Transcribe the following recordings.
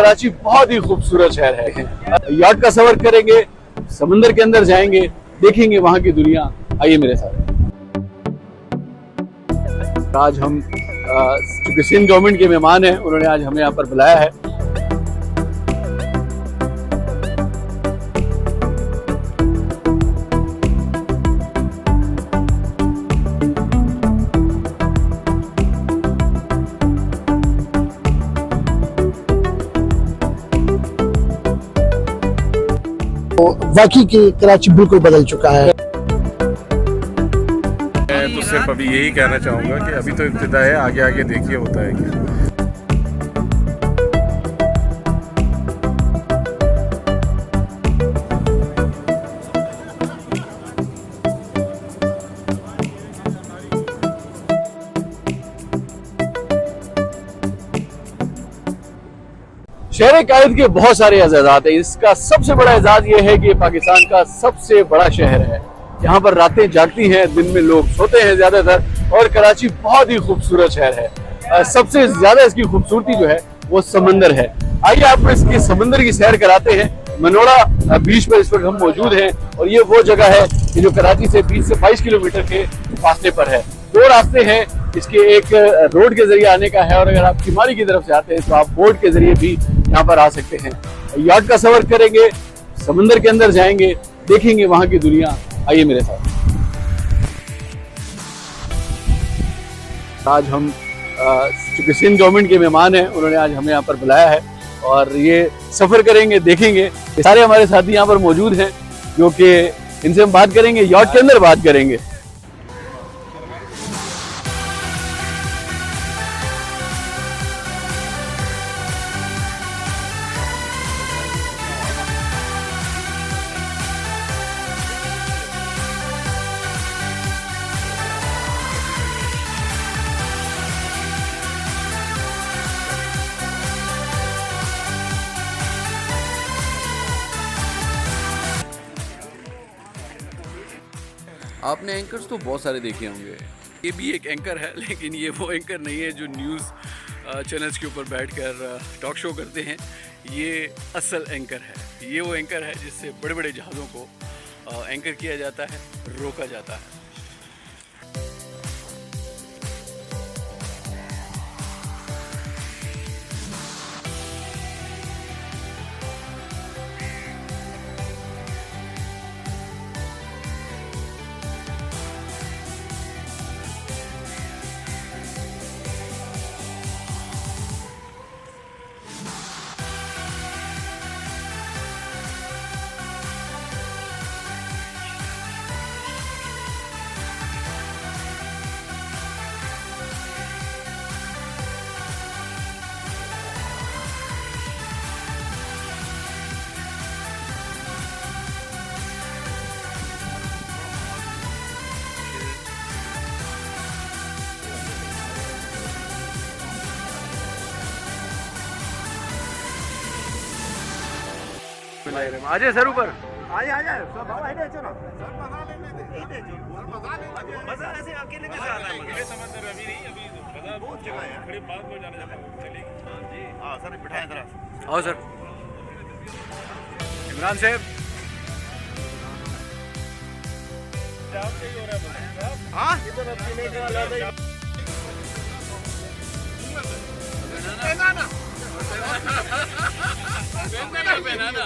कराची बहुत ही खूबसूरत शहर है। याट का सफर करेंगे, समंदर के अंदर जाएंगे, देखेंगे वहां की दुनिया। आइए मेरे साथ। आज हम चूंकि सिंध गवर्नमेंट के मेहमान हैं, उन्होंने आज हमें यहाँ पर बुलाया है। वाकई की कराची बिल्कुल बदल चुका है। मैं तो सिर्फ अभी यही कहना चाहूँगा कि अभी तो इब्तिदा है, आगे आगे देखिए होता है क्या। शहर कायद के बहुत सारे एजाज़ात हैं। इसका सबसे बड़ा एजाज ये है कि पाकिस्तान का सबसे बड़ा शहर है। यहाँ पर रातें जागती हैं, दिन में लोग सोते हैं ज्यादातर, और कराची बहुत ही खूबसूरत शहर है। सबसे ज्यादा इसकी खूबसूरती जो है वो समंदर है। आइए आपको इसकी समंदर की सैर कराते हैं। मनोड़ा बीच पर इस वक्त हम मौजूद हैं, और ये वो जगह है कि जो कराची से 20 से 22 किलोमीटर के फासले पर है। दो रास्ते हैं इसके, एक रोड के जरिए आने का है, और अगर आप किमारी की तरफ से आते हैं तो आप बोट के जरिए भी यहाँ पर आ सकते हैं। याट का सफर करेंगे, समंदर के अंदर जाएंगे, देखेंगे वहां की दुनिया। आइए मेरे साथ। आज हम चूंकि सिंध गवर्नमेंट के मेहमान हैं, उन्होंने आज हमें यहाँ पर बुलाया है, और ये सफर करेंगे, देखेंगे। सारे हमारे साथी यहाँ पर मौजूद हैं, जो कि इनसे हम बात करेंगे, याट के अंदर बात करेंगे। आपने एंकर्स तो बहुत सारे देखे होंगे, ये भी एक एंकर है, लेकिन ये वो एंकर नहीं है जो न्यूज़ चैनल्स के ऊपर बैठकर टॉक शो करते हैं। ये असल एंकर है। ये वो एंकर है जिससे बड़े बड़े जहाज़ों को एंकर किया जाता है, रोका जाता है। आजे सर ऊपर आजा सब बाबा इधर चलो सर मजा लेने दे इधर जो मजा लेने दे मजा ऐसे अकेले के साथ है। समंदर अभी नहीं, अभी मजा बहुत जगह है, खड़ी बात में जाने जाता चलिए। जी हां सर बिठाएं जरा। आओ सर। इमरान साहब आप सही हो रहा है हां इधर पीने का वाला बनाना बनाना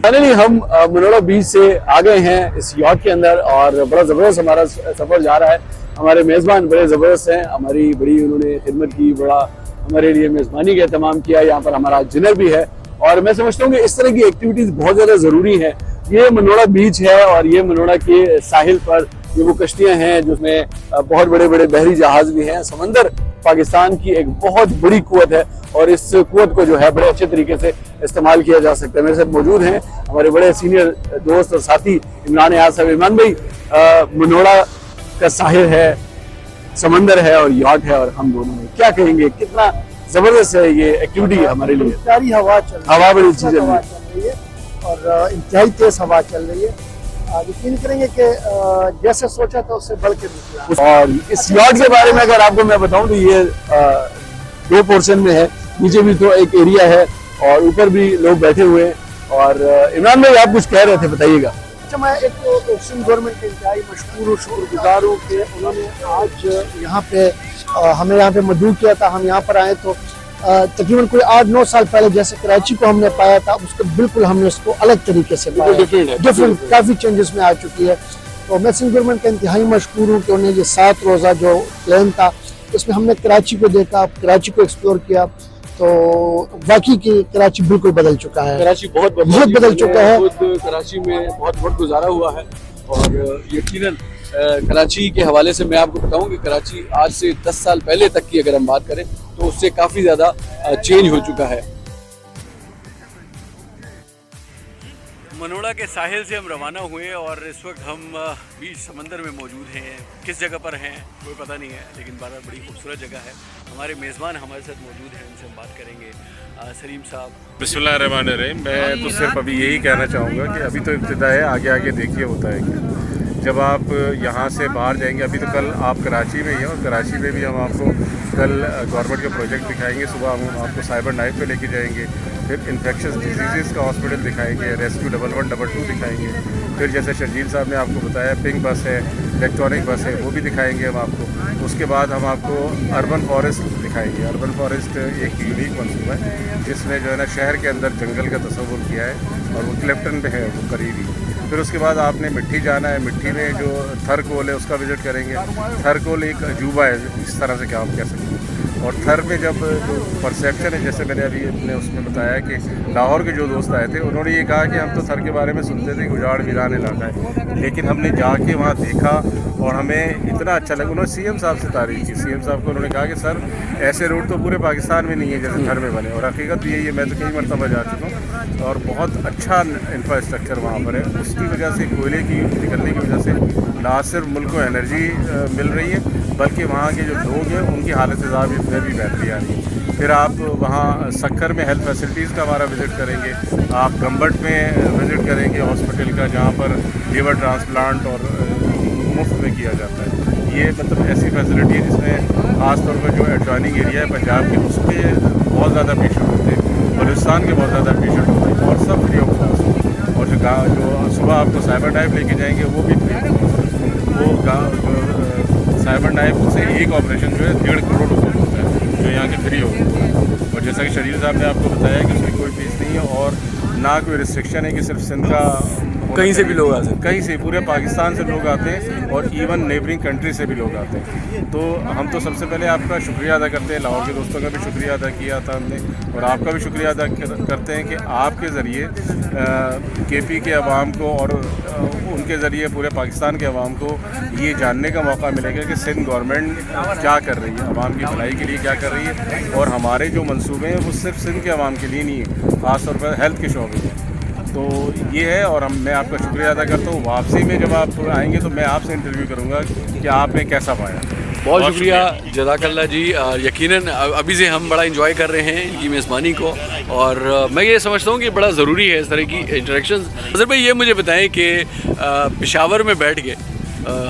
फाइनली हम मनोड़ा बीच से आ गए हैं इस याट के अंदर, और बड़ा ज़बरदस्त हमारा सफ़र जा रहा है। हमारे मेज़बान बड़े ज़बरदस्त हैं, हमारी बड़ी उन्होंने खिदमत की, बड़ा हमारे लिए मेज़बानी का एहतमाम किया। यहाँ पर हमारा डिनर भी है, और मैं समझता हूँ कि इस तरह की एक्टिविटीज़ बहुत ज़्यादा ज़रूरी है। ये मनोड़ा बीच है और ये मनोड़ा के साहिल पर ये वो कश्तियां हैं जिसमें बहुत बड़े बड़े बहरी जहाज भी हैं। समंदर पाकिस्तान की एक बहुत बड़ी कुवत है और इस कुवत को जो है बड़े अच्छे तरीके से इस्तेमाल किया जा सकता है। मेरे साथ मौजूद हैं हमारे बड़े सीनियर दोस्त और साथी इमरान याद साहब। इमरान भाई, मनोड़ा का साहिल है, समंदर है और यॉट है और हम दोनों में क्या कहेंगे, कितना जबरदस्त है ये एक्टिविटी है हमारे लिए? प्यारी हवा चल रही है, हवा बड़ी चीज हवा चल रही है और इंतहाई तेज हवा चल रही है। यकीन करेंगे कि जैसे सोचा था उससे बढ़ के निकला। और इस यॉट के बारे में अगर आपको मैं बताऊं तो ये 2 पोर्शन में है, नीचे भी तो एक एरिया है और ऊपर भी लोग बैठे हुए हैं। और इमरान भाई आप कुछ कह रहे थे, बताइएगा। अच्छा, मैं एक तो सिंध गवर्नमेंट के इंतहाई मशहूर शुक्रगुजार हूँ कि उन्होंने आज यहाँ पे हमें यहाँ पे मदऊ किया था। हम यहाँ पर आए तो तकरीबन कोई 8-9 साल पहले जैसे कराची को हमने पाया था, उसको बिल्कुल हमने उसको अलग तरीके से पाया, डिफरेंट काफ़ी चेंजेस में आ चुकी है। तो मैं सिंध गवर्नमेंट का इंतहाई मशहूर हूँ कि उन्हें ये 7 रोज़ा जो प्लान था उसमें हमने कराची को देखा, कराची को एक्सप्लोर किया, तो वाकई की कराची बिल्कुल बदल चुका है। कराची बहुत बदल चुका है। खुद कराची में बहुत वक्त गुजारा हुआ है और यकीनन कराची के हवाले से मैं आपको बताऊं कि कराची आज से 10 साल पहले तक की अगर हम बात करें तो उससे काफी ज्यादा चेंज हो चुका है। मनोड़ा के साहिल से हम रवाना हुए और इस वक्त हम बीच समंदर में मौजूद हैं। किस जगह पर हैं कोई पता नहीं है, लेकिन बड़ी खूबसूरत जगह है। हमारे मेज़बान हमारे साथ मौजूद हैं, उनसे हम बात करेंगे। सलीम साहब। बिस्मिल्लाहिर्रहमानिर्रहीम। मैं तो सिर्फ अभी यही कहना चाहूँगा कि अभी तो इब्तिदा है, आगे आगे देखिए होता है क्या। जब आप यहाँ से बाहर जाएंगे, अभी तो कल आप कराची में ही हैं और कराची में भी हम आपको कल गवर्नमेंट का प्रोजेक्ट दिखाएंगे। सुबह हम आपको साइबर नाइफ पे लेके जाएंगे, फिर इन्फेक्शस डिजीज़ का हॉस्पिटल दिखाएंगे, रेस्क्यू 1112 दिखाएंगे, फिर जैसे शर्जील साहब ने आपको बताया पिंक बस है, इलेक्ट्रॉनिक बस है, वो भी दिखाएंगे हम आपको। उसके बाद हम आपको अर्बन फॉरेस्ट दिखाएंगे। अर्बन फॉरेस्ट एक यूनिक मंसूबा है जिसमें जो है ना शहर के अंदर जंगल का तस्वुर किया है और वो क्लिफ्टन पे है, वो करीब ही। फिर उसके बाद आपने मिट्टी जाना है, मिट्टी में जो थर कोल है उसका विज़िट करेंगे। थर कोल एक अजूबा है, इस तरह से क्या आप कह सकते हैं। और थर में जब जो परसेप्शन है, जैसे मैंने अभी अपने उसमें बताया कि लाहौर के जो दोस्त आए थे उन्होंने ये कहा कि हम तो थर के बारे में सुनते थे, उजाड़ वीरान इलाका है, लेकिन हमने जाके वहाँ देखा और हमें इतना अच्छा लगा। उन्होंने सीएम साहब से तारीफ की। सीएम साहब को उन्होंने कहा कि सर ऐसे रोड तो पूरे पाकिस्तान में नहीं है जैसे थर में बने, और हकीकत यही है, मैं तो कई मरतबा जा चुका हूँ और बहुत अच्छा इंफ्रास्ट्रक्चर वहाँ पर है। उसकी वजह से कोयले की निकलने की वजह से ना सिर्फ मुल्क को एनर्जी मिल रही है बल्कि वहाँ के जो लोग हैं उनकी हालत में भी बेहतरी आ रही है। फिर आप वहाँ सक्कर में हेल्थ फैसिलिटीज़ का हमारा विज़िट करेंगे, आप गम्बट में विज़िट करेंगे हॉस्पिटल का जहाँ पर लीवर ट्रांसप्लांट और मुफ्त में किया जाता है। ये मतलब ऐसी फैसिलिटी है जिसमें ख़ासतौर पर जो एडजॉइनिंग एरिया है पंजाब के, उस पर बहुत ज़्यादा पेशेंट होते हैं, बलूचिस्तान के बहुत ज़्यादा पेशेंट होते हैं और सब फ्री ऑफ कॉस्ट। और जो सुबह आपको साइबर नाइफ लेके जाएंगे वो भी फ्री ऑफ कॉस्ट। वो जो साइबर नाइफ से एक ऑपरेशन जो है 1.5 करोड़ रुपये होता है जो यहाँ के फ्री होता है। और जैसा कि शरीर साहब ने आपको बताया कि उसकी कोई फीस नहीं है और ना कोई रिस्ट्रिक्शन है कि सिर्फ सिंध का, कहीं से भी लोग आ सकते हैं, कहीं से, पूरे पाकिस्तान से लोग आते हैं और इवन नेबरिंग कंट्री से भी लोग आते हैं। तो हम तो सबसे पहले आपका शुक्रिया अदा करते हैं, लाहौर के दोस्तों का भी शुक्रिया अदा किया था हमने और आपका भी शुक्रिया अदा करते हैं कि आपके ज़रिए केपी के अवाम को और उनके ज़रिए पूरे पाकिस्तान के अवाम को ये जानने का मौका मिलेगा कि सिंध गवर्नमेंट क्या कर रही है, अवाम की भलाई के लिए क्या कर रही है। और हमारे जो मंसूबे हैं वो सिर्फ सिंध के अवाम के लिए नहीं है, ख़ासतौर पर हेल्थ के शोबे में। तो ये है और मैं आपका शुक्रिया अदा करता हूँ। वापसी में जब आप आएंगे तो मैं आपसे इंटरव्यू करूँगा कि आपने कैसा पाया। बहुत शुक्रिया, जज़ाकल्लाह जी। यकीनन अभी से हम बड़ा एंजॉय कर रहे हैं इनकी मेज़बानी को और मैं ये समझता हूँ कि बड़ा ज़रूरी है इस तरह की इंटरेक्शंस। नज़र भाई ये मुझे बताएं कि पेशावर में बैठ के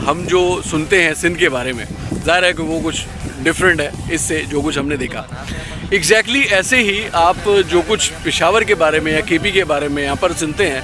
हम जो सुनते हैं सिंध के बारे में, ज़ाहिर है कि वो कुछ डिफरेंट है इससे जो कुछ हमने देखा। एग्जैक्टली ऐसे ही आप जो कुछ पेशावर के बारे में या केपी के बारे में यहाँ पर सुनते हैं,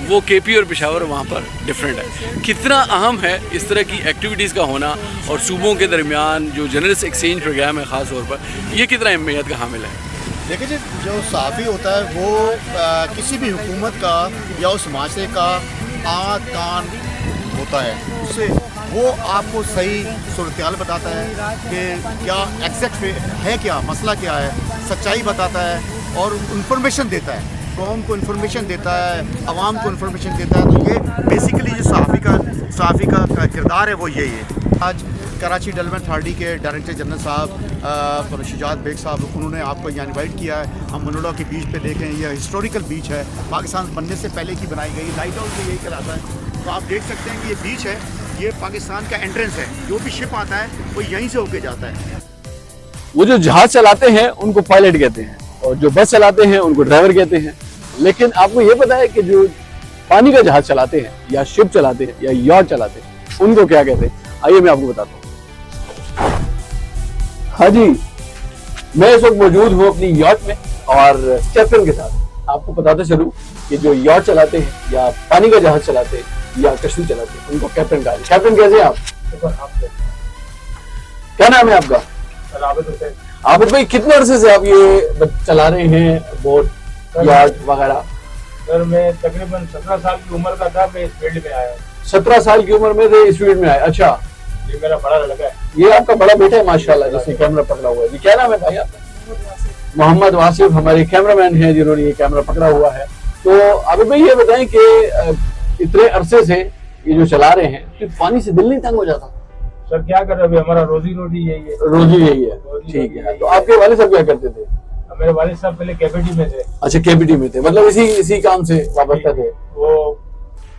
वो केपी और पेशावर वहाँ पर डिफरेंट है। कितना अहम है इस तरह की एक्टिविटीज़ का होना और सूबों के दरमियान जो जर्नलिस्ट एक्सचेंज प्रोग्राम है ख़ास तौर पर, ये कितना अहमियत का हामिल है? देखिए जी, जो सहाफ़ी होता है वो किसी भी हुकूमत का या उस माशरे का आँख कान होता है, उससे वो आपको सही सूरत-ए-हाल बताता है कि क्या एग्जैक्ट है, क्या मसला क्या है, सच्चाई बताता है और इन्फॉर्मेशन देता है। कौम को इन्फॉर्मेशन देता है, आवाम को इन्फॉर्मेशन देता है। तो ये बेसिकली जो सहाफ़ी का किरदार है वो यही है। आज कराची डेवलपमेंट अथॉरिटी के डायरेक्टर जनरल साहब शुजात बेग साहब, उन्होंने आपको यहाँ इन्वाइट किया है। हम मनोड़ा के बीच पे देखें, यह हिस्टोरिकल बीच है, पाकिस्तान बनने से पहले की बनाई गई। लाइट हाउस भी यही कहलाता है। तो आप देख सकते हैं कि ये बीच है, ये पाकिस्तान का एंट्रेंस है। जो भी शिप आता है वो यहीं से होके जाता है। वो जो जहाज चलाते हैं उनको पायलट कहते हैं, और जो बस चलाते हैं उनको ड्राइवर कहते हैं। लेकिन आपको ये पता है कि जो पानी का जहाज चलाते हैं या शिप चलाते हैं या यॉट चलाते हैं उनको क्या कहते हैं? आइए मैं आपको बताता हूँ। हाँ जी, मैं इस वक्त मौजूद हूँ अपनी यॉट में और कैप्टन के साथ। आपको बताते चलूं कि जो यॉट चलाते हैं या पानी का जहाज चलाते हैं या कश्ती चलाते हैं उनको कैप्टन कहा। कैप्टन कैसे हैं आप? क्या नाम है आपका? आबिद भाई, कितने अरसे से आप ये चला रहे हैं बोट यार्ड वगैरह? सर मैं तकरीबन 17 साल की उम्र का था, मैं इस फील्ड में आया। 17 साल की उम्र में थे इस फील्ड में आए? अच्छा, ये मेरा बड़ा लड़का है। ये आपका बड़ा बेटा है माशाल्लाह, जिसने कैमरा पकड़ा हुआ है। ये क्या नाम है भाई आपका? मोहम्मद वासिफ हमारे कैमरामैन हैं जिन्होंने ये कैमरा पकड़ा हुआ है। तो आबिद भाई ये बताएं कि इतने अरसे से ये जो चला रहे हैं कि पानी से दिल नहीं तंग हो जाता? सर क्या कर रहे, अभी हमारा रोजी रोटी यही है। रोजी यही है, ठीक है। तो आपके वालिद साहब क्या करते थे? मेरे वालिद साहब पहले केपीटी में थे। अच्छा, केपीटी में थे, मतलब इसी काम से वाबस्ता थे? वो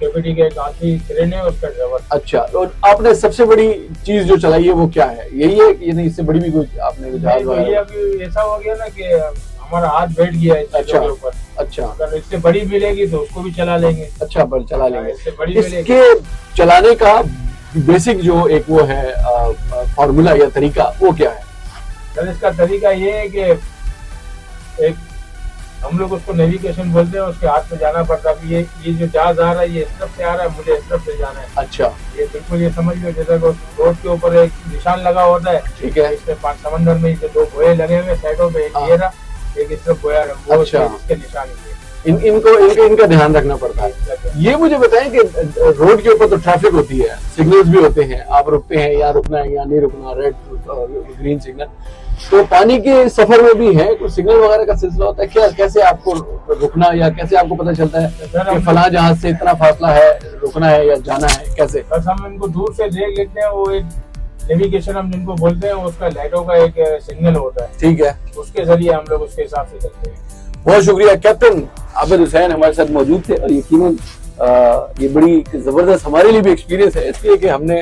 केपीटी के काफी क्रेन है, उसका ड्राइवर। अच्छा, तो आपने सबसे बड़ी चीज जो चलाई है वो क्या है? यही है कि नहीं इससे बड़ी भी कुछ आपने जहाज तो ये अभी ऐसा हो गया ना कि हमारा हाथ बैठ गया है इस चीज़ों के ऊपर। अच्छा, अगर इससे बड़ी मिलेगी तो उसको भी चला लेंगे। अच्छा, बड़ी चला लेंगे। इससे बड़ी मिलेगी। इसके चलाने का बेसिक जो एक वो है फॉर्मूला या तरीका, वो क्या है? सर इसका तरीका ये है कि एक हम लोग उसको नेविगेशन बोलते हैं, उसके हाथ में जाना पड़ता है। ये जो जहाज आ रहा है ये इस तरफ से आ रहा है, मुझे इस तरफ से जाना है। अच्छा, ये बिल्कुल ये समझ लो जैसे रोड के ऊपर एक निशान लगा होता है, ठीक है। इसमें समंदर में जो 2 बोए लगे हुए साइडों पे, एक ये रहा, एक इस तरफ बोया, वो इसके निशान इनका ध्यान रखना पड़ता है। ये मुझे बताएं कि रोड के ऊपर तो ट्रैफिक होती है, सिग्नल्स भी होते हैं, आप रुकते हैं, या रुकना है या नहीं रुकना, रेड ग्रीन सिग्नल। तो पानी के सफर में भी है कुछ सिग्नल वगैरह का सिलसिला होता है क्या? कैसे आपको रुकना या कैसे आपको पता चलता है कि फलां जहाज से इतना फासला है, रुकना है या जाना है? कैसे? बस हम इनको दूर से देख लेते हैं, वो एक नेविगेशन हम जिनको बोलते हैं, उसका लाइटों का एक सिग्नल होता है, ठीक है, उसके जरिए हम लोग उसके हिसाब से चलते हैं। बहुत शुक्रिया। कैप्टन आबिद हुसैन हमारे साथ मौजूद थे और यकीनन ये बड़ी जबरदस्त हमारे लिए भी एक्सपीरियंस है, इसलिए कि हमने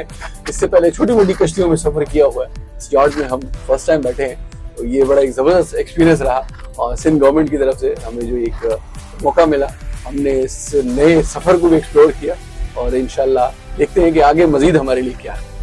इससे पहले छोटी मोटी कश्तियों में सफर किया हुआ है। इस यार्ड में हम फर्स्ट टाइम बैठे हैं, तो ये बड़ा एक जबरदस्त एक्सपीरियंस रहा। और सिंध गवर्नमेंट की तरफ से हमें जो एक मौका मिला, हमने इस नए सफर को भी एक्सप्लोर किया और इंशाल्लाह देखते हैं कि आगे मजीद हमारे लिए क्या है।